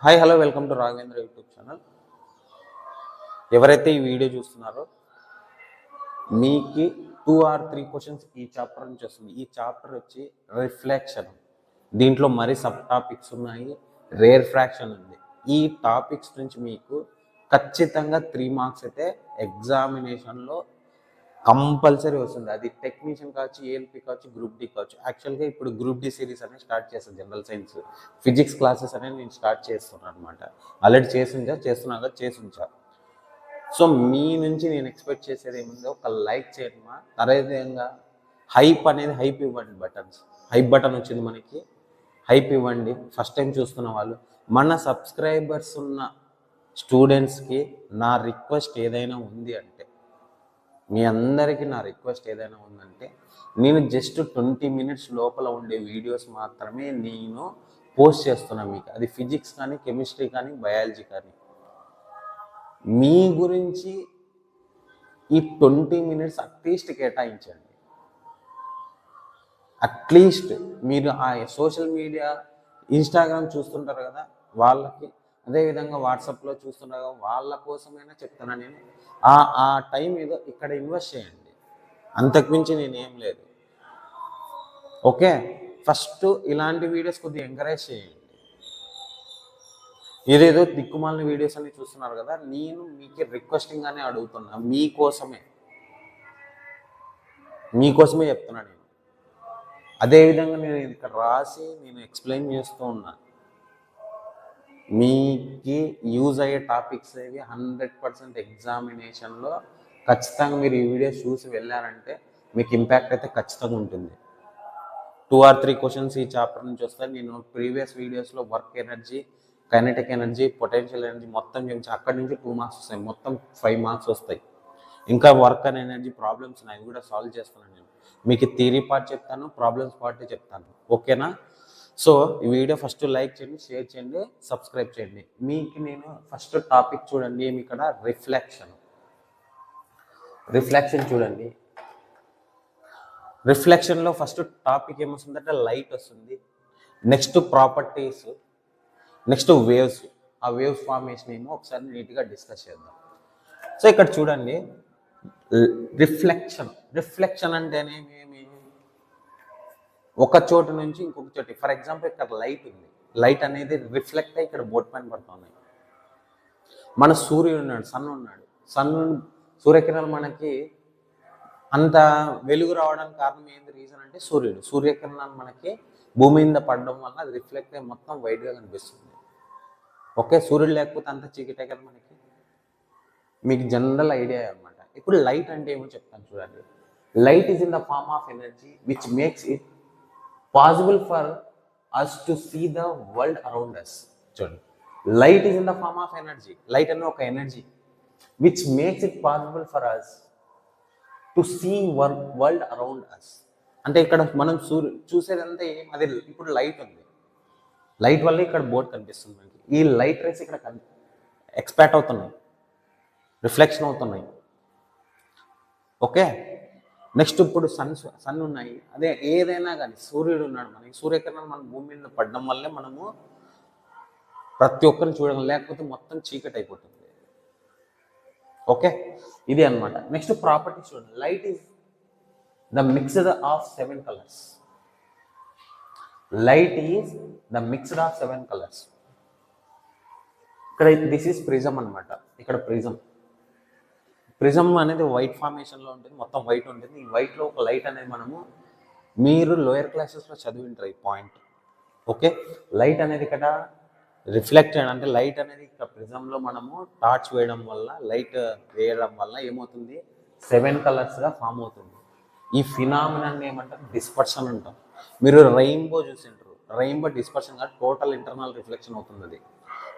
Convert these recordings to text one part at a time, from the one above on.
Hi hello welcome to Raghavendra YouTube channel. ఎవరైతే ఈ video చూస్తున్నారో మీకు 2 or 3 క్వశ్చన్స్ ఈ చాప్టర్ నుంచి వస్తుంది. ఈ చాప్టర్ వచ్చి రిఫ్లెక్షన్. దీంట్లో మరి సబ్ టాపిక్స్ ఉన్నాయి, రేర్ ఫ్రాక్షన్ ఉంది. ఈ టాపిక్స్ నుంచి మీకు ఖచ్చితంగా 3 మార్క్స్ అయితే ఎగ్జామినేషన్లో కంపల్సరీ వస్తుంది. అది టెక్నీషియన్ కావచ్చు, ఏఎల్పి కావచ్చు, గ్రూప్ డి కావచ్చు. యాక్చువల్గా ఇప్పుడు గ్రూప్ డి సిరీస్ అనేది స్టార్ట్ చేస్తాను. జనరల్ సైన్స్ ఫిజిక్స్ క్లాసెస్ అనేది నేను స్టార్ట్ చేస్తున్నాను అనమాట. ఆల్రెడీ చేస్తుంచా. సో మీ నుంచి నేను ఎక్స్పెక్ట్ చేసేది ఏముందో ఒక లైక్ చేయండి మా. అదేవిధంగా హైప్ ఇవ్వండి. హైప్ బటన్ వచ్చింది మనకి, హైప్ ఇవ్వండి. ఫస్ట్ టైం చూస్తున్న వాళ్ళు, మన సబ్స్క్రైబర్స్ ఉన్న స్టూడెంట్స్కి నా రిక్వెస్ట్ ఏదైనా ఉంది అంటే, మీ అందరికీ నా రిక్వెస్ట్ ఏదైనా ఉందంటే, నేను జస్ట్ 20 minutes లోపల ఉండే వీడియోస్ మాత్రమే నేను పోస్ట్ చేస్తున్నాను మీకు. అది ఫిజిక్స్ కానీ, కెమిస్ట్రీ కానీ, బయాలజీ కానీ. మీ గురించి ఈ 20 minutes అట్లీస్ట్ కేటాయించండి. అట్లీస్ట్ మీరు ఆ సోషల్ మీడియా, ఇన్స్టాగ్రామ్ చూస్తుంటారు కదా వాళ్ళకి, అదేవిధంగా వాట్సాప్లో చూస్తుంటారు కదా వాళ్ళ కోసమైనా చెప్తున్నా నేను. ఆ టైం ఏదో ఇక్కడ ఇన్వెస్ట్ చేయండి, అంతకుమించి నేనేం లేదు. ఓకే, ఫస్ట్ ఇలాంటి వీడియోస్ కొద్దిగా ఎంకరేజ్ చేయండి. ఏదేదో దిక్కుమాలిన వీడియోస్ అన్ని చూస్తున్నారు కదా, నేను మీకు రిక్వెస్టింగ్గానే అడుగుతున్నా. మీకోసమే చెప్తున్నా నేను. అదేవిధంగా నేను ఇక్కడ రాసి నేను ఎక్స్ప్లెయిన్ చేస్తూ ఉన్నా. మీకు యూజ్ అయ్యే టాపిక్స్ ఏవి 100% ఎగ్జామినేషన్లో ఖచ్చితంగా మీరు ఈ వీడియోస్ చూసి వెళ్ళారంటే మీకు ఇంపాక్ట్ అయితే ఖచ్చితంగా ఉంటుంది. 2 or 3 క్వశ్చన్స్ ఈ చాప్టర్ నుంచి వస్తాయి. నేను ప్రీవియస్ వీడియోస్లో work energy, kinetic energy, potential energy మొత్తం చూపించి అక్కడి నుంచి 2 మార్క్స్ వస్తాయి. మొత్తం 5 మార్క్స్ వస్తాయి. ఇంకా వర్క్ అండ్ ఎనర్జీ ప్రాబ్లమ్స్ ఉన్నాయి, కూడా సాల్వ్ చేస్తున్నాను నేను. మీకు థియరీ పార్ట్ చెప్తాను, ప్రాబ్లమ్స్ పార్ట్ చెప్తాను. ఓకేనా? సో ఈ వీడియో ఫస్ట్ లైక్ చేయండి, షేర్ చేయండి, సబ్స్క్రైబ్ చేయండి. మీకు నేను ఫస్ట్ టాపిక్ చూడండి, ఏమి ఇక్కడ రిఫ్లెక్షన్ చూడండి. రిఫ్లెక్షన్లో ఫస్ట్ టాపిక్ ఏమొస్తుందంటే లైట్ వస్తుంది, నెక్స్ట్ ప్రాపర్టీస్, నెక్స్ట్ వేవ్స్. ఆ వేవ్స్ ఫార్మేషన్ ఏమో ఒకసారి నీట్గా డిస్కస్ చేద్దాం. సో ఇక్కడ చూడండి, రిఫ్లెక్షన్ అంటేనేమి, ఒక చోటు నుంచి ఇంకొక చోటు. ఫర్ ఎగ్జాంపుల్ ఇక్కడ లైట్ ఉంది, లైట్ అనేది రిఫ్లెక్ట్ అయ్యి ఇక్కడ బోర్డు పైన పడుతున్నాయి. మన సూర్యుడు ఉన్నాడు, సూర్యకిరణాలు మనకి అంత వెలుగు రావడానికి కారణం ఏంటి, రీజన్ అంటే సూర్యకిరణాలు మనకి భూమి మీద పడడం వల్ల అది రిఫ్లెక్ట్ అయ్యి మొత్తం వైట్గా కనిపిస్తుంది. ఓకే, సూర్యుడు లేకపోతే అంత చీకటే కదా మనకి. మీకు జనరల్ ఐడియా అనమాట. ఇప్పుడు లైట్ అంటే ఏమో చెప్తాను చూడండి. Light is in the form of energy which makes it possible for us to see the world around us. చూడండి, light is in the form of energy. Light అనే ఒక energy which makes it possible for us to see world around us. అంటే ఇక్కడ మనం చూసేదంతా అది ఇప్పుడు light ఉంది, light వల్ల ఇక్కడ బోర్డు కనిపిస్తుంది మనకి. ఈ లైట్ రేస్ ఇక్కడ ఎక్స్పాక్ట్ అవుతున్నాయి, రిఫ్లెక్షన్ అవుతున్నాయి. ఓకే, నెక్స్ట్ ఇప్పుడు సన్ ఉన్నాయి. అదే ఏదైనా కానీ సూర్యుడు ఉన్నాడు, మనకి సూర్యకిరణాలు మన భూమి మీద పడడం వల్లే మనము ప్రతి ఒక్కరిని చూడడం, లేకపోతే మొత్తం చీకటి అయిపోతుంది. ఓకే, ఇది అనమాట. నెక్స్ట్ ప్రాపర్టీస్ చూడండి. Light is the mixed of 7 colors. Light is the mixed of 7 colors. ఇక్కడ దిస్ ఈజ్ ప్రిజం అనమాట. ఇక్కడ ప్రిజం అనేది వైట్ ఫార్మేషన్లో ఉంటుంది, మొత్తం వైట్ ఉంటుంది. ఈ వైట్లో ఒక లైట్ అనేది మీరు లోయర్ క్లాసెస్లో చదివింటారు ఈ పాయింట్. ఓకే, లైట్ అనేది ఇక్కడ రిఫ్లెక్టెడ్ అంటే లైట్ అనేది ఇక్కడ ప్రిజంలో మనము టార్చ్ వేయడం వల్ల, లైట్ వేయడం వల్ల ఏమవుతుంది, 7 colorsగా ఫామ్ అవుతుంది. ఈ ఫినామినాన్ని ఏమంటారు, డిస్పర్షన్ అంటాం. మీరు రెయిన్బో చూసింటారు, రెయిన్బో డిస్పర్షన్ కాదు, టోటల్ ఇంటర్నల్ రిఫ్లెక్షన్ అవుతుంది అది.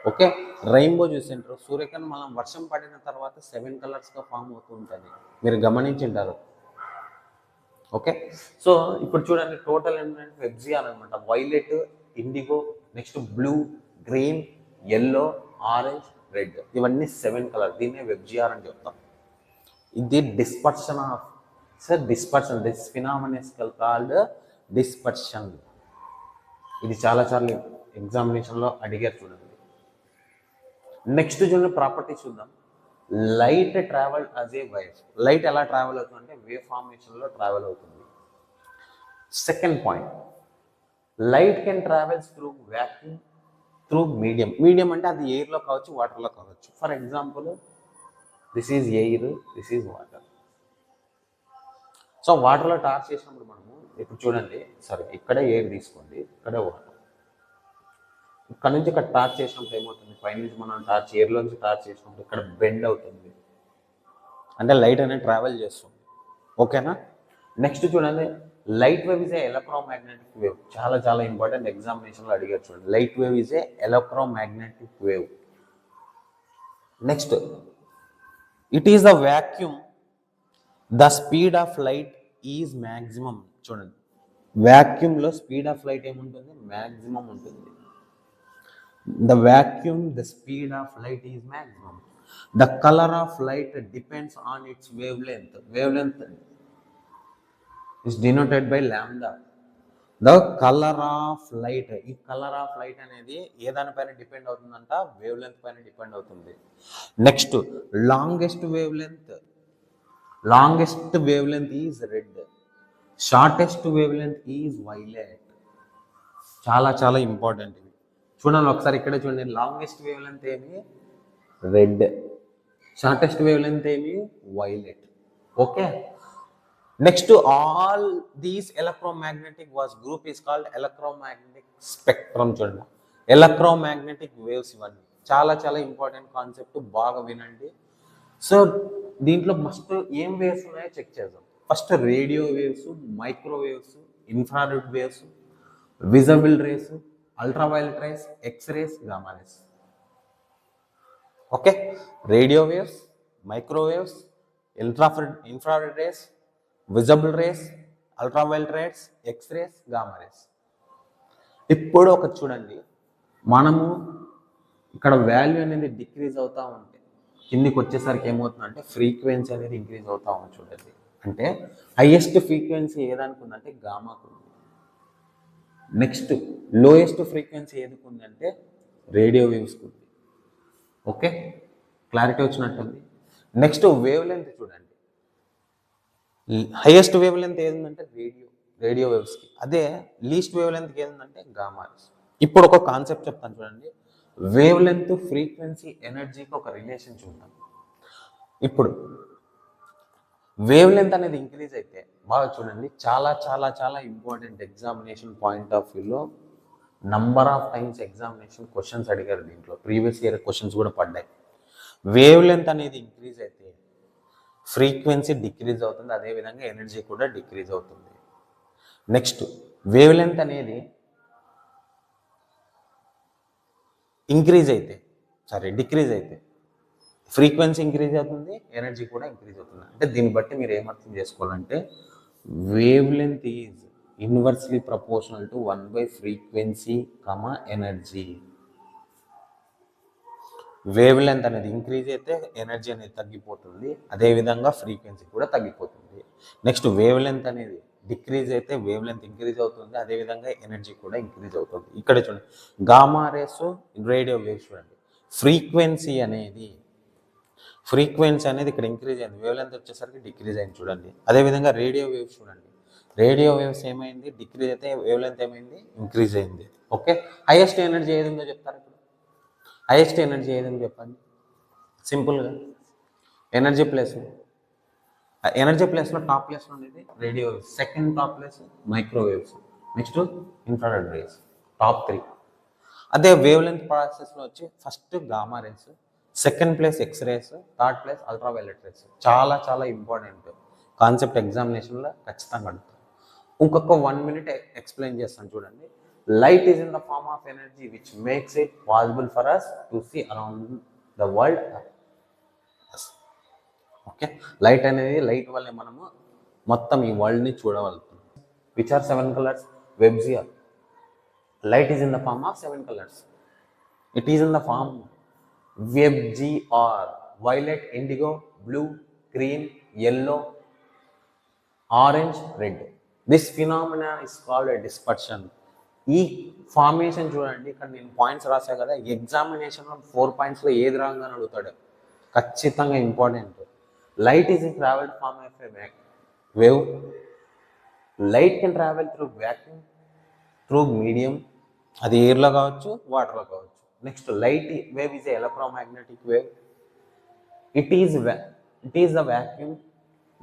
Okay, rainbow చూసింటారు. సూర్యకిరణం మనం వర్షం పడిన తర్వాత 7 colorsగా ఫామ్ అవుతూ ఉంటుంది, మీరు గమనించింటారు. ఓకే, సో ఇప్పుడు చూడండి, టోటల్ ఏంటంటే వెబ్జిఆర్ అనమాట. Violet, IndiGo, next blue, green, yellow, orange, red, ఇవన్నీ 7 colors. దీన్నే వెబ్జిఆర్ అని చెప్తాం. ఇది dispersion of this phenomena is called dispersion. ఇది చాలా ఎగ్జామినేషన్లో అడిగారు చూడండి. నెక్స్ట్ చూడండి ప్రాపర్టీ చూద్దాం. Light travel as a wave. Light ఎలా ట్రావెల్ అవుతుందంటే వేవ్ ఫార్మేషన్లో ట్రావెల్ అవుతుంది. Second point, light can travels through vacuum, through medium. Medium అంటే అది ఎయిర్లో కావచ్చు, వాటర్లో కావచ్చు. For example this is air, this is water. So వాటర్లో టార్చ్ చేసినప్పుడు మనము ఇప్పుడు చూడండి, సరే ఇక్కడే ఎయిర్ తీసుకోండి, ఇక్కడే వాటర్. ఇక్కడ నుంచి ఇక్కడ టార్చ్ చేసినప్పుడు ఏమవుతుంది, పైనుంచి మనం టార్చ్ ఎయిర్లోంచి టార్చ్ చేసినప్పుడు ఇక్కడ బెండ్ అవుతుంది, అంటే లైట్ అనేది ట్రావెల్ చేస్తుంది. ఓకేనా. నెక్స్ట్ చూడండి, light wave is a electromagnetic wave. చాలా చాలా ఇంపార్టెంట్, ఎగ్జామినేషన్లో అడిగారు చూడండి. Light wave is a electromagnetic wave. Next, it is the vacuum, the speed of light is maximum. చూడండి, వ్యాక్యూమ్లో స్పీడ్ ఆఫ్ లైట్ ఏముంటుంది, మ్యాక్సిమం ఉంటుంది. The vacuum, the speed of light is maximum. The color of light depends on its wavelength. Wavelength is denoted by lambda. The color of light, ఈ colour of light అనేది ఏ దానిపైన depend అవుతుందంట, wave length పైన depend అవుతుంది. Next, longest wave length, longest wave length is red, shortest wave length is violet. చాలా చాలా important. చూడండి ఒకసారి ఇక్కడే చూడండి, లాంగెస్ట్ వేవ్ లెంత్ ఏమి రెడ్, షార్టెస్ట్ వేవ్ లెంత్ ఏమి violet. Okay. Next, all these electromagnetic was group is called electromagnetic spectrum. చూడండి, electromagnetic waves ఇవన్నీ చాలా చాలా ఇంపార్టెంట్ కాన్సెప్ట్, బాగా వినండి. సో దీంట్లో మస్ట్ ఏం వేవ్స్ ఉన్నాయో చెక్ చేద్దాం. First radio waves, microwaves, infrared waves, visible rays, ultraviolet rays, x rays, gamma rays. Okay. Radio waves, microwaves, infrared rays, visible rays, ultraviolet rays, x rays, gamma rays. ఇప్పుడు ఒక చూడండి, మనము ఇక్కడ వాల్యూ అనేది డిక్రీజ్ అవుతూ ఉంటే కిందికి వచ్చేసరికి ఏమవుతుందంటే ఫ్రీక్వెన్సీ అనేది ఇంక్రీజ్ అవుతూ ఉంది. చూడండి, అంటే హైయెస్ట్ ఫ్రీక్వెన్సీ ఏదానికి ఉందంటే గామాకు ఉంది. నెక్స్ట్, లోయెస్ట్ ఫ్రీక్వెన్సీ ఏదికి ఉందంటే రేడియో వేవ్స్కి ఉంది. ఓకే, క్లారిటీ వచ్చినట్టుంది. నెక్స్ట్, వేవ్ లెంత్ చూడండి, హైయెస్ట్ వేవ్ లెంత్ ఏదంటే రేడియో వేవ్స్కి, అదే లీస్ట్ వేవ్ లెంత్కి ఏదంటే గామా రేస్. ఇప్పుడు ఒక కాన్సెప్ట్ చెప్తాను చూడండి, వేవ్ లెంత్, ఫ్రీక్వెన్సీ, ఎనర్జీకి ఒక రిలేషన్ చూద్దాం. ఇప్పుడు వేవ్ లెంత్ అనేది ఇంక్రీజ్ అయితే బాగా చూడండి, చాలా చాలా చాలా ఇంపార్టెంట్ ఎగ్జామినేషన్ పాయింట్ ఆఫ్ వ్యూలో number of times examination questions అడిగారు. దీంట్లో ప్రీవియస్ ఇయర్ క్వశ్చన్స్ కూడా పడ్డాయి. వేవ్ లెంత్ అనేది ఇంక్రీజ్ అయితే ఫ్రీక్వెన్సీ డిక్రీజ్ అవుతుంది, అదేవిధంగా ఎనర్జీ కూడా డిక్రీజ్ అవుతుంది. నెక్స్ట్, వేవ్ లెంత్ అనేది డిక్రీజ్ అయితే ఫ్రీక్వెన్సీ ఇంక్రీజ్ అవుతుంది, ఎనర్జీ కూడా ఇంక్రీజ్ అవుతుంది. అంటే దీన్ని బట్టి మీరు ఏమర్థం చేసుకోవాలంటే wave length is inversely proportional to 1 frequency, energy. Wave length అనేది ఇంక్రీజ్ అయితే ఎనర్జీ అనేది తగ్గిపోతుంది, అదేవిధంగా ఫ్రీక్వెన్సీ కూడా తగ్గిపోతుంది. నెక్స్ట్, వేవ్ లెంత్ అనేది డిక్రీజ్ అయితే వేవ్ లెంత్ ఇంక్రీజ్ అవుతుంది, అదేవిధంగా ఎనర్జీ కూడా ఇంక్రీజ్ అవుతుంది. ఇక్కడ చూడండి, గామా రేస్, రేడియో వేవ్స్ చూడండి, ఫ్రీక్వెన్సీ అనేది ఇక్కడ ఇంక్రీజ్ అయింది, వేవ్ లెంత్ వచ్చేసరికి డిక్రీజ్ అయింది. చూడండి, అదేవిధంగా రేడియో వేవ్స్ చూడండి, రేడియో వేవ్స్ ఏమైంది, డిక్రీజ్ అయితే వేవ్ లెంత్ ఏమైంది, ఇంక్రీజ్ అయింది. ఓకే. హైయెస్ట్ ఎనర్జీ ఏది ఉందో చెప్తారు. ఇప్పుడు హైయెస్ట్ ఎనర్జీ ఏదని చెప్పండి, సింపుల్గా ఎనర్జీ ప్లేస్లో టాప్ ప్లేస్లో ఉండేది radio waves, second top place microwaves, next infrared rays, top 3. అదే వేవ్ లెంత్ ప్రాసెస్లో వచ్చి first gamma rays, second place x rays, third place ultraviolet rays. చాలా చాలా ఇంపార్టెంట్ కాన్సెప్ట్, ఎగ్జామినేషన్లో ఖచ్చితంగా అడుగుతారు. ఇంకొక 1 minute ఎక్స్ప్లెయిన్ చేస్తాను చూడండి. Light is in the form of energy which makes it possible for us to see around the world. Okay, light వల్లే మనము మొత్తం ఈ వరల్డ్ని చూడగలుగుతున్నాం. Which are 7 colors? VIBGYOR. Light is in the form of 7 colors. It is in the form WebGR: violet, indigo, blue, green, yellow, orange, red. This phenomena is called a dispersion. ఈ formation చూడండి, ఇక్కడ నేను points రాసా కదా, ఎగ్జామినేషన్లో 4 పాయింట్స్లో ఏది wrong అని అడుగుతాడు, ఖచ్చితంగా important. Light is in travelled form of a wave. Light can travel through vacuum, through medium, అది ఎయిర్లో కావచ్చు, వాటర్లో కావచ్చు. Next light wave is electromagnetic wave. It is the vacuum.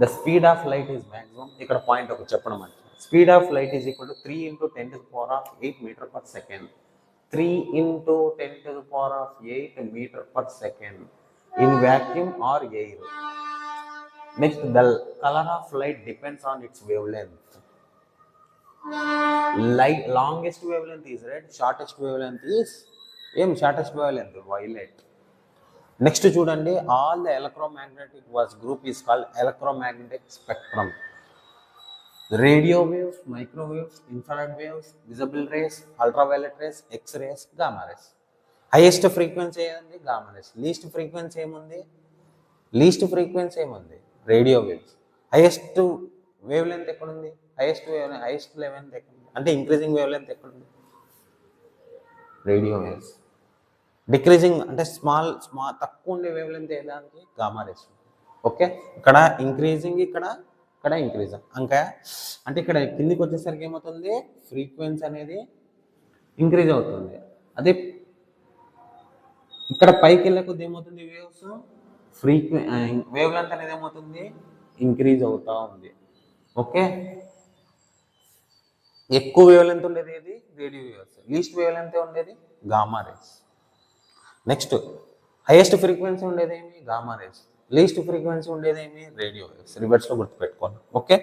The speed of light is maximum. ఇక్కడ point ఒకటి చెప్పడం అంటే, speed of light is equal to 3 × 10⁸ metre per second. 3 × 10⁸ metre per second in vacuum or air. Next the colour of light depends on it's wave length. Light longest wavelength is red, shortest wavelength is shortest wavelength violet. Next చూడండి, all the electromagnetic waves group is called electromagnetic spectrum. Radio waves, microwaves, infrared waves, visible rays, ultraviolet rays, x-rays, gamma rays. Highest frequency ఏముంది? gamma rays. Least frequency ఏముంది? radio waves. Highest wavelength ఎక్కడ ఉంది? Highest లెవెల్త్ ఎక్కడ ఉంది అంటే increasing wave length ఎక్కడ ఉంది? Radio waves. Decreasing అంటే స్మాల్ తక్కువ ఉండే వేవ్ లెంత్ ఏదానికి? Gamma rays. ఓకే, ఇక్కడ ఇంక్రీజింగ్, ఇక్కడ ఇంక్రీజింగ్. ఇంకా అంటే ఇక్కడ కిందికి వచ్చేసరికి ఏమవుతుంది? ఫ్రీక్వెన్సీ అనేది ఇంక్రీజ్ అవుతుంది. అదే ఇక్కడ పైకి వెళ్ళే కొద్ది ఏమవుతుంది? వేవ్స్ వేవ్ లెంత్ అనేది ఏమవుతుంది? ఇంక్రీజ్ అవుతూ ఉంది. ఓకే, ఎక్కువ వేవ్ లెంత్ ఉండేది ఏది? Radio waves. Least wave length ఉండేది gamma rays. Next highest frequency ఉండేదేమి? Gamma rays. లీస్ట్ ఫ్రీక్వెన్సీ ఉండేదేమి? Radio waves. రివర్స్లో గుర్తుపెట్టుకోండి. ఓకే,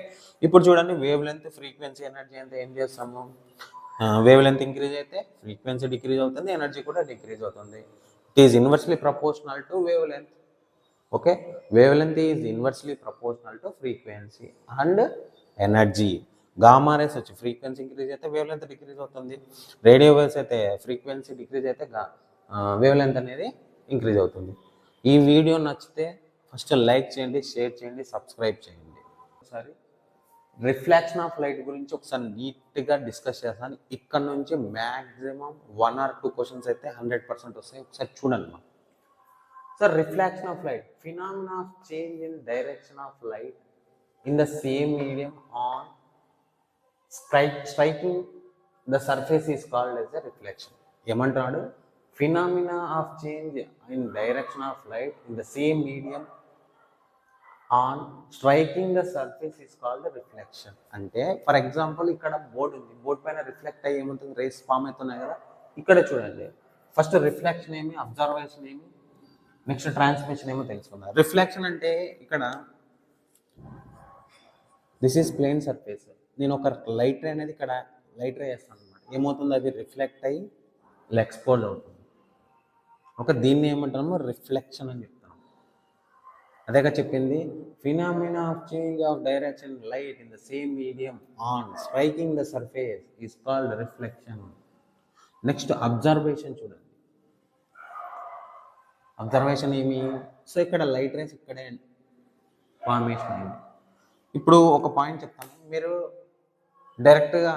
ఇప్పుడు చూడండి, వేవ్ లెంత్, ఫ్రీక్వెన్సీ, ఎనర్జీ అంటే ఏం చేస్తాము? వేవ్ లెంత్ ఇంక్రీజ్ అయితే ఫ్రీక్వెన్సీ డిక్రీజ్ అవుతుంది, ఎనర్జీ కూడా డిక్రీజ్ అవుతుంది. It is inversely proportional to wave length. Okay, wave length is inversely proportional to frequency and energy. Gamma rays వచ్చి ఫ్రీక్వెన్సీ ఇంక్రీజ్ అయితే wave length decrease అవుతుంది. Radio waves అయితే frequency decrease అయితే wave length అనేది increase అవుతుంది. ఈ video నచ్చితే first like చేయండి, షేర్ చేయండి, సబ్స్క్రైబ్ చేయండి. ఒకసారి రిఫ్లెక్షన్ ఆఫ్ లైట్ గురించి ఒకసారి నీట్గా డిస్కస్ చేస్తాను. ఇక్కడ నుంచి మ్యాక్సిమం 1 or 2 క్వశ్చన్స్ అయితే 100% వస్తాయి. ఒకసారి చూడండి మా sir. Reflection of light, phenomena of change in direction of light in the same medium on striking the surface is called as a reflection. ఏమంటున్నాడు? Phenomena of change in direction of light in the same medium on striking the surface is called reflection. అంటే for example ఇక్కడ board ఉంది, board పైన reflect అయ్యి ఏమవుతుంది? Race form అవుతున్నాయి కదా. ఇక్కడ చూడండి, ఫస్ట్ రిఫ్లెక్షన్ ఏమి, అబ్జర్వేషన్ ఏమి, నెక్స్ట్ ట్రాన్స్మిషన్ ఏమో తెలుసుకుందాం. రిఫ్లెక్షన్ అంటే ఇక్కడ దిస్ ఈజ్ ప్లేన్ సర్ఫేస్, నేను ఒక లైట్ రే అనేది ఇక్కడ లైట్ రే వేస్తాను అనమాట. ఏమవుతుంది? అది రిఫ్లెక్ట్ అయ్యి ఇలా ఎక్స్పోజ్ అవుతుంది. ఒక దీన్ని ఏమంటాము? రిఫ్లెక్షన్ అని చెప్తాను. అదేగా చెప్పింది, phenomena of change of direction light in the same medium on striking the surface is called reflection. Next observation చూడండి. అబ్జర్వేషన్ ఏమి? సో ఇక్కడ లైట్ రేస్ ఇక్కడే ఫార్మేషన్ అయింది. ఇప్పుడు ఒక పాయింట్ చెప్తాను, మీరు డైరెక్ట్గా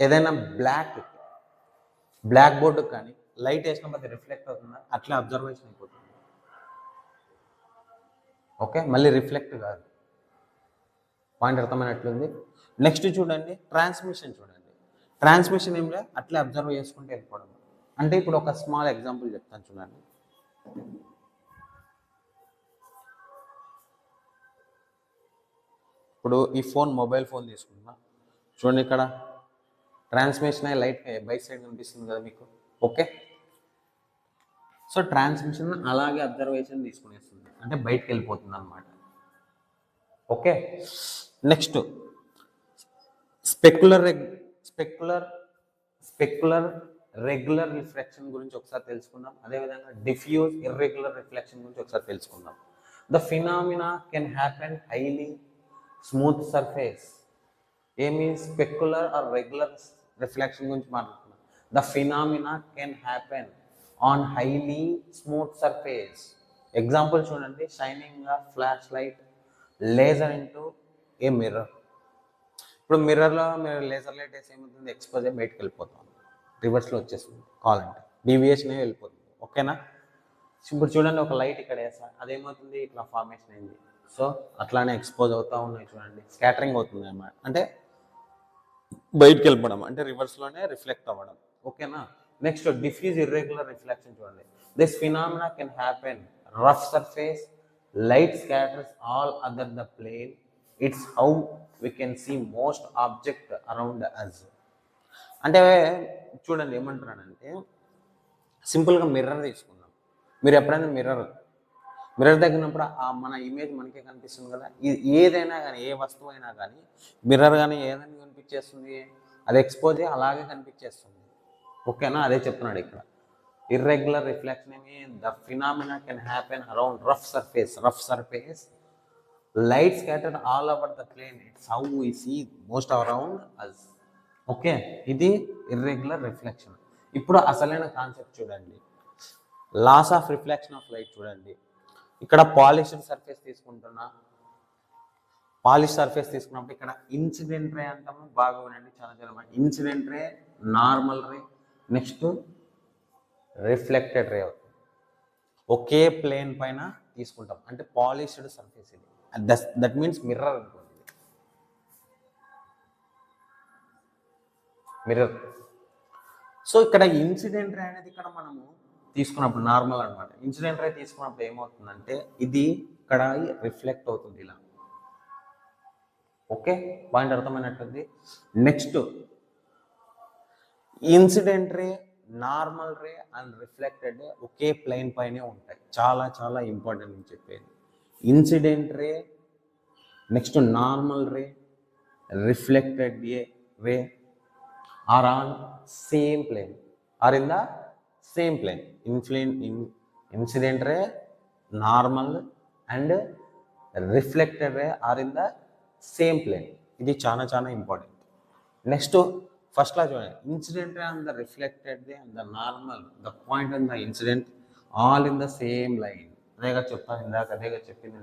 ఏదైనా బ్లాక్ బోర్డు కానీ లైట్ వేసినప్పుడు అది రిఫ్లెక్ట్ అవుతుందా? అట్లా అబ్జర్వేషన్ అయిపోతుంది. ఓకే, మళ్ళీ రిఫ్లెక్ట్ కాదు. పాయింట్ అర్థమైనట్లుంది. నెక్స్ట్ చూడండి, ట్రాన్స్మిషన్ చూడండి. ట్రాన్స్మిషన్ ఏం లేదు, అట్లా అబ్జర్వ్ చేసుకుంటూ వెళ్ళిపోవడం. అంటే ఇప్పుడు ఒక స్మాల్ ఎగ్జాంపుల్ చెప్తాను చూడండి. ఇప్పుడు ఈ మొబైల్ ఫోన్ తీసుకుంటున్నా చూడండి, ఇక్కడ ట్రాన్స్మిషన్ అయ్యి లైట్ బైక్ సైడ్ కనిపిస్తుంది కదా మీకు. ఓకే, సో ట్రాన్స్మిషన్ అలాగే అబ్జర్వేషన్ తీసుకునేస్తుంది, అంటే బయటకు వెళ్ళిపోతుంది అనమాట. Okay, next specular regular reflection గురించి ఒకసారి తెలుసుకుందాం. అదేవిధంగా డిఫ్యూజ్ ఇర్రెగ్యులర్ రిఫ్లెక్షన్ గురించి ఒకసారి తెలుసుకుందాం. The phenomena can happen highly smooth surface. ఏమి? స్పెక్యులర్ ఆర్ రెగ్యులర్ రిఫ్లెక్షన్ గురించి మాట్లాడుతున్నాం. The phenomena can happen on highly smooth surface. Example చూడండి, shining flash light, laser into a mirror. ఇప్పుడు మిర్రర్లో మీరు లేజర్ లైట్ వేసి ఏమవుతుంది, ఎక్స్పోజ్ అయ్యి బయటకు వెళ్ళిపోతాం, రివర్స్లో వచ్చేస్తుంది కావాలంటే, డీవియేషన్ వెళ్ళిపోతుంది. ఓకేనా? ఇప్పుడు చూడండి, ఒక లైట్ ఇక్కడ వేసా, అదేమవుతుంది, ఇట్లా ఫార్మేషన్ అయింది. సో అట్లానే ఎక్స్పోజ్ అవుతూ ఉన్నాయి చూడండి, స్కాటరింగ్ అవుతుంది అన్నమాట, అంటే బయటికి వెళ్ళిపోవడం, అంటే రివర్స్లోనే రిఫ్లెక్ట్ అవ్వడం. ఓకేనా? నెక్స్ట్ డిఫ్యూజ్ ఇర్రెగ్యులర్ రిఫ్లెక్షన్ చూడండి. This phenomena can happen rough surface, light scatters all other the plane, it's how we can see most object around us. అంటే చూడండి ఏమంటున్నానంటే, సింపుల్గా మిర్రర్ తీసుకుందాం. మీరు ఎప్పుడైనా మిర్రర్ దగ్గరప్పుడు మన ఇమేజ్ మనకే కనిపిస్తుంది కదా, ఏదైనా కానీ, ఏ వస్తువు అయినా కానీ మిర్రర్ కానీ ఏదైనా కనిపించేస్తుంది, అది ఎక్స్పోజ్ అయ్యి అలాగే కనిపించేస్తుంది. ఓకేనా? అదే చెప్తున్నాడు ఇక్కడ. ఇర్రెగ్యులర్ రిఫ్లెక్షన్ ఏమి, the phenomena can happen around rough surface, light scattered all over the plane, it's how we see most around us. Okay, ఇది ఇర్రెగ్యులర్ రిఫ్లెక్షన్. ఇప్పుడు అసలైన కాన్సెప్ట్ చూడండి, laws of reflection of light చూడండి. ఇక్కడ polished surface తీసుకున్నప్పుడు ఇక్కడ incident ray అంటాము. బాగా వినండి, చాలా ఇన్సిడెంట్ రే, నార్మల్ రే, నెక్స్ట్ రిఫ్లెక్టెడ్ రే అవుతుంది. ఒకే ప్లేన్ పైన తీసుకుంటాం, అంటే పాలిష్డ్ సర్ఫేస్ ఇది. దట్ మీన్స్ మిర్రర్ అనుకోండి, మిర్రర్. సో ఇక్కడ ఇన్సిడెంట్ రే అనేది ఇక్కడ మనము తీసుకున్నప్పుడు నార్మల్ అనమాట. ఇన్సిడెంట్ రే తీసుకున్నప్పుడు ఏమవుతుందంటే ఇది ఇక్కడ రిఫ్లెక్ట్ అవుతుంది ఇలా. ఓకే, పాయింట్ అర్థమైనట్టుంది. Next incident ray, normal ray and reflected ray ఒకే ప్లేన్ పైనే ఉంటాయి. చాలా చాలా ఇంపార్టెంట్ అని చెప్పేది. Incident ray, next normal ray, reflected ray are on same plane, or in the same plane. Incident ray, normal and reflected ray are in the same plane. ఇది చాలా చాలా ఇంపార్టెంట్. నెక్స్ట్ ఫస్ట్లో చూడండి, incident ray and the reflected ray and the normal, the point and the incident all in the same line. అదేగా చెప్తాను ఇందాక, అదేగా చెప్పింది.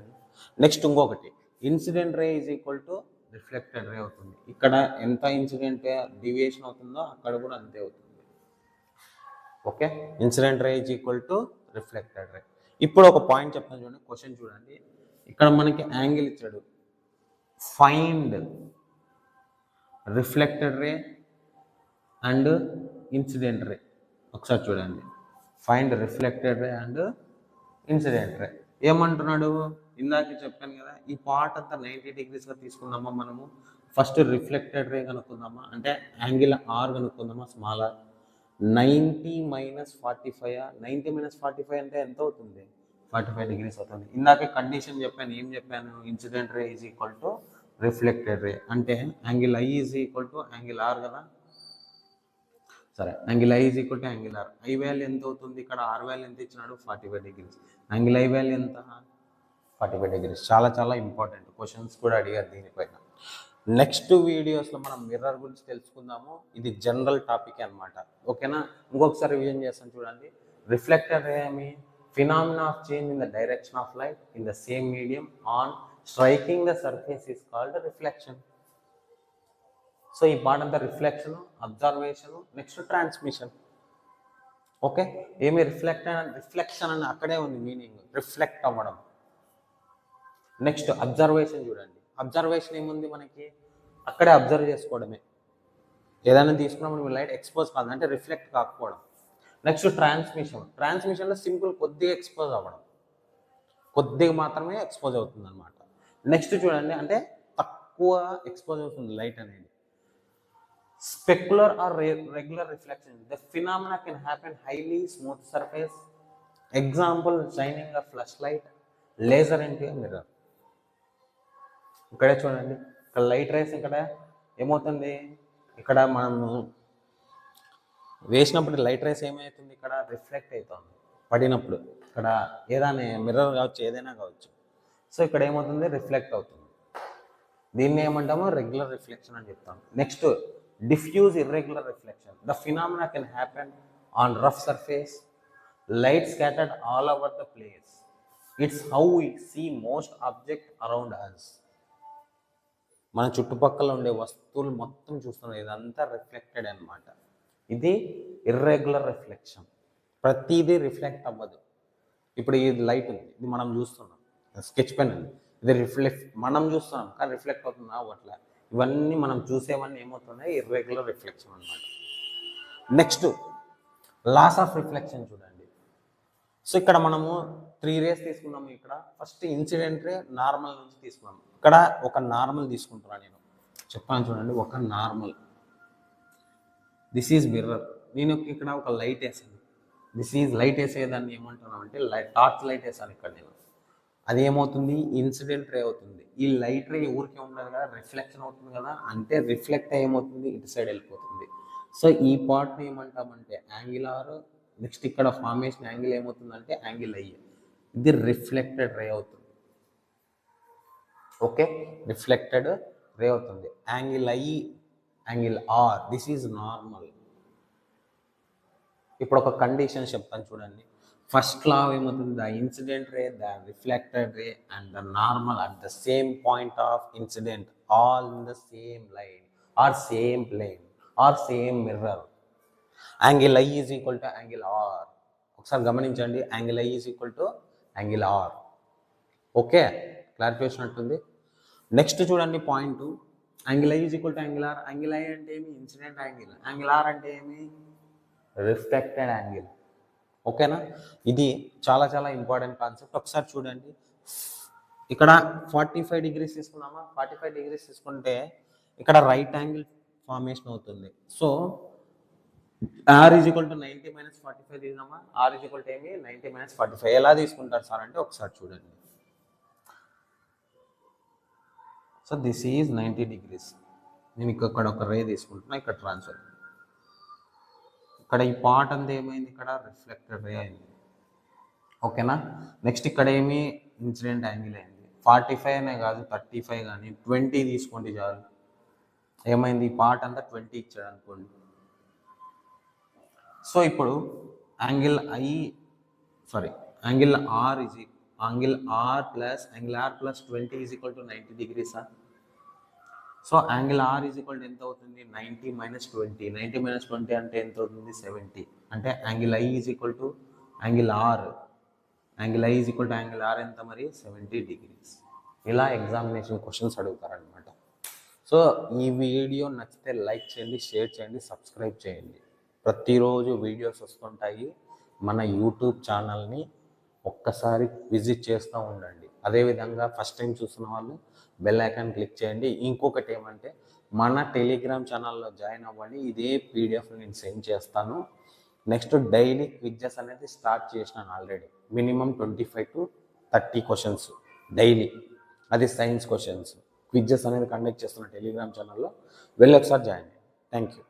నెక్స్ట్ ఇంకొకటి, incident ray is equal to reflected ray అవుతుంది. ఇక్కడ ఎంత ఇన్సిడెంట్ డివియేషన్ అవుతుందో అక్కడ కూడా అంతే అవుతుంది. Okay, incident ray is equal to reflected రే. ఇప్పుడు ఒక పాయింట్ చెప్తాను చూడండి, క్వశ్చన్ చూడండి. ఇక్కడ మనకి యాంగిల్ ఇచ్చాడు, find reflected ray and incident ray. ఒకసారి చూడండి, find reflected ray and incident ray. ఏమంటున్నాడు, ఇందాక చెప్పాను కదా, ఈ పార్ట్ అంతా 90 degreesగా తీసుకుందామా మనము. ఫస్ట్ రిఫ్లెక్టెడ్ రే కనుక్కుందామా, అంటే యాంగిల్ ఆర్ కనుక్కుందామా, స్మాల్ ఆర్. 90 - 45, 90 - 45 అంటే ఎంత అవుతుంది, 45 degrees అవుతుంది. ఇందాక కండిషన్ చెప్పాను, ఏం చెప్పాను, incident ray is equal to reflected ray, అంటే angle I is equal to angle R కదా. సరే, angle I is equal to angle R. I value ఎంత అవుతుంది, ఇక్కడ ఆర్ వాల్యూ ఎంత ఇచ్చినాడు, 45 degrees. యాంగిల్ ఐ వాల్యూ ఎంత, 45 degrees. చాలా చాలా ఇంపార్టెంట్, క్వశ్చన్స్ కూడా అడిగారు దీనిపైన. నెక్స్ట్ వీడియోస్లో మనం మిర్రర్ గురించి తెలుసుకుందాము. ఇది జనరల్ టాపిక్ అనమాట. ఓకేనా? ఇంకొకసారి రివిజన్ చేస్తాను చూడండి. రిఫ్లెక్టర్ ఏమి, phenomena of change in the direction of light in the same medium on striking the surface is called reflection. So ఈ పార్ట్ అంతా reflection, observation, next transmission. Okay, ఏమి రిఫ్లెక్షన్ అని అక్కడే ఉంది మీనింగ్, రిఫ్లెక్ట్ అవ్వడం. నెక్స్ట్ అబ్జర్వేషన్ చూడండి. Observation ఏముంది మనకి, అక్కడే అబ్జర్వ్ చేసుకోవడమే. ఏదైనా తీసుకున్నప్పుడు లైట్ ఎక్స్పోజ్ కాదు, అంటే రిఫ్లెక్ట్ కాకపోవడం. నెక్స్ట్ ట్రాన్స్మిషన్లో సింపుల్ కొద్దిగా ఎక్స్పోజ్ అవ్వడం, కొద్దిగా మాత్రమే ఎక్స్పోజ్ అవుతుంది అనమాట. నెక్స్ట్ చూడండి, అంటే తక్కువ ఎక్స్పోజ్ అవుతుంది లైట్ అనేది. Specular or regular reflection, the phenomena can happen highly smooth surface. Example, shining a flash light, laser into a mirror. ఇక్కడే చూడండి, ఇక్కడ లైట్ రేస్ ఇక్కడ ఏమవుతుంది, ఇక్కడ మనము వేసినప్పుడు లైట్ రేస్ ఏమవుతుంది, ఇక్కడ రిఫ్లెక్ట్ అవుతుంది పడినప్పుడు. ఇక్కడ ఏదైనా మిర్రర్ కావచ్చు, ఏదైనా కావచ్చు. సో ఇక్కడ ఏమవుతుంది, రిఫ్లెక్ట్ అవుతుంది. దీన్ని ఏమంటాము, రెగ్యులర్ రిఫ్లెక్షన్ అని చెప్తాము. Next diffuse irregular reflection, the phenomena can happen on rough surface, light scattered all over the place, it's how we see most object around us. మన చుట్టుపక్కల ఉండే వస్తువులు మొత్తం చూస్తున్నాం, ఇదంతా రిఫ్లెక్టెడ్ అనమాట. ఇది ఇర్రెగ్యులర్ రిఫ్లెక్షన్, ప్రతిదీ రిఫ్లెక్ట్ అవ్వదు. ఇప్పుడు ఇది లైట్ ఉంది, ఇది మనం చూస్తున్నాం, స్కెచ్ పెన్ ఉంది, ఇది మనం చూస్తున్నాం కానీ రిఫ్లెక్ట్ అవుతుందా అవ్వట్లే. ఇవన్నీ మనం చూసేవన్నీ ఏమవుతున్నాయి, ఇర్రెగ్యులర్ రిఫ్లెక్షన్ అనమాట. నెక్స్ట్ లాస్ ఆఫ్ రిఫ్లెక్షన్ చూడండి. సో ఇక్కడ మనము 3 రేస్ తీసుకున్నాము. ఇక్కడ ఫస్ట్ ఇన్సిడెంట్ రే నార్మల్ నుంచి తీసుకున్నాము. ఇక్కడ ఒక నార్మల్ తీసుకుంటున్నాను నేను, చెప్పాను చూడండి. ఒక నార్మల్, దిస్ ఈజ్ మిర్రర్. నేను ఇక్కడ ఒక లైట్ వేసాను, దిస్ ఈజ్ లైట్ వేసేదాన్ని ఏమంటున్నాం అంటే టార్చ్ లైట్ వేసాను ఇక్కడ నేను. అది ఏమవుతుంది, ఇన్సిడెంట్ రే అవుతుంది. ఈ లైట్ రే ఊరికే ఉండదు కదా, రిఫ్లెక్షన్ అవుతుంది కదా, అంటే రిఫ్లెక్ట్ ఏమవుతుంది, ఇటు సైడ్ వెళ్ళిపోతుంది. సో ఈ పార్ట్ని ఏమంటామంటే యాంగిలార్. నెక్స్ట్ ఇక్కడ ఫార్మేషన్ యాంగిల్ ఏమవుతుందంటే యాంగిల్ ఐ. ఇది రిఫ్లెక్టెడ్ రే అవుతుంది. ఓకే, రిఫ్లెక్టెడ్ రే అవుతుంది. Angle I, angle R, this is normal. ఇప్పుడు ఒక కండిషన్ చెప్తాను చూడండి. ఫస్ట్ లా ఏమవుతుంది, the incident ray, the reflected ray and the normal at the same point of incident all in the same line or same plane or same mirror. Angle I is equal to angle R. ఒకసారి గమనించండి, angle I is equal to angle R. Okay, clarification ఉంటుంది. Next చూడండి point, angle I is equal to angle R. Angle I అంటే ఏమి, incident angle. Angle R అంటే ఏమి, reflected angle. ఓకేనా, ఇది చాలా చాలా ఇంపార్టెంట్ కాన్సెప్ట్. ఒకసారి చూడండి, ఇక్కడ 45 డిగ్రీస్ తీసుకున్నామా. 45 డిగ్రీస్ తీసుకుంటే ఇక్కడ రైట్ యాంగిల్ ఫార్మేషన్ అవుతుంది. So R is equal to 90 minus 45 తీసుకున్నామా. ఆర్ ఈజ్ ఈక్వల్ టు ఏమి, 90 మైనస్ 45. ఎలా తీసుకుంటారు సార్ అంటే ఒకసారి చూడండి. So this is 90 degrees. నేను ఇక్కడ ఒక రే తీసుకుంటున్నా, ఇక్కడ ట్రాన్స్ఫర్. ఇక్కడ ఈ పార్ట్ అంతా ఏమైంది, ఇక్కడ రిఫ్లెక్టెడ్ రే అయింది. ఓకేనా, నెక్స్ట్ ఇక్కడ ఏమి, ఇన్సిడెంట్ యాంగిల్ అయింది. 45 అనే కాదు, 35 కానీ 20 తీసుకోండి చాలు. ఏమైంది, ఈ పార్ట్ అంతా 20 ఇచ్చాడు అనుకోండి. సో ఇప్పుడు angle R plus angle R plus 20 is equal to 90 డిగ్రీసా. So angle R is equal to ఎంత అవుతుంది, 90 మైనస్ 20. 90 మైనస్ 20 అంటే ఎంత అవుతుంది, 70. అంటే angle I is equal to angle R. Angle I is equal to angle R ఎంత మరి, 70 degrees. ఇలా ఎగ్జామినేషన్ క్వశ్చన్స్ అడుగుతారనమాట. సో ఈ వీడియో నచ్చితే లైక్ చేయండి, షేర్ చేయండి, సబ్స్క్రైబ్ చేయండి. ప్రతిరోజు వీడియోస్ వస్తుంటాయి. మన యూట్యూబ్ ఛానల్ని ఒక్కసారి విజిట్ చేస్తూ ఉండండి. అదేవిధంగా ఫస్ట్ టైం చూస్తున్న వాళ్ళు బెల్ ఐకాన్ క్లిక్ చేయండి. ఇంకొకటి ఏమంటే మన టెలిగ్రామ్ ఛానల్లో జాయిన్ అవ్వండి. ఇదే పీడిఎఫ్ నేను సెండ్ చేస్తాను. నెక్స్ట్ డైలీ క్విజెస్ అనేది స్టార్ట్ చేసినాను already. Minimum 25 to 30 questions daily. అది సైన్స్ క్వశ్చన్స్ క్విజెస్ అనేది కండక్ట్ చేస్తున్న టెలిగ్రామ్ ఛానల్లో. వెళ్ళి ఒకసారి జాయిన్ అయ్యండి. Thank you.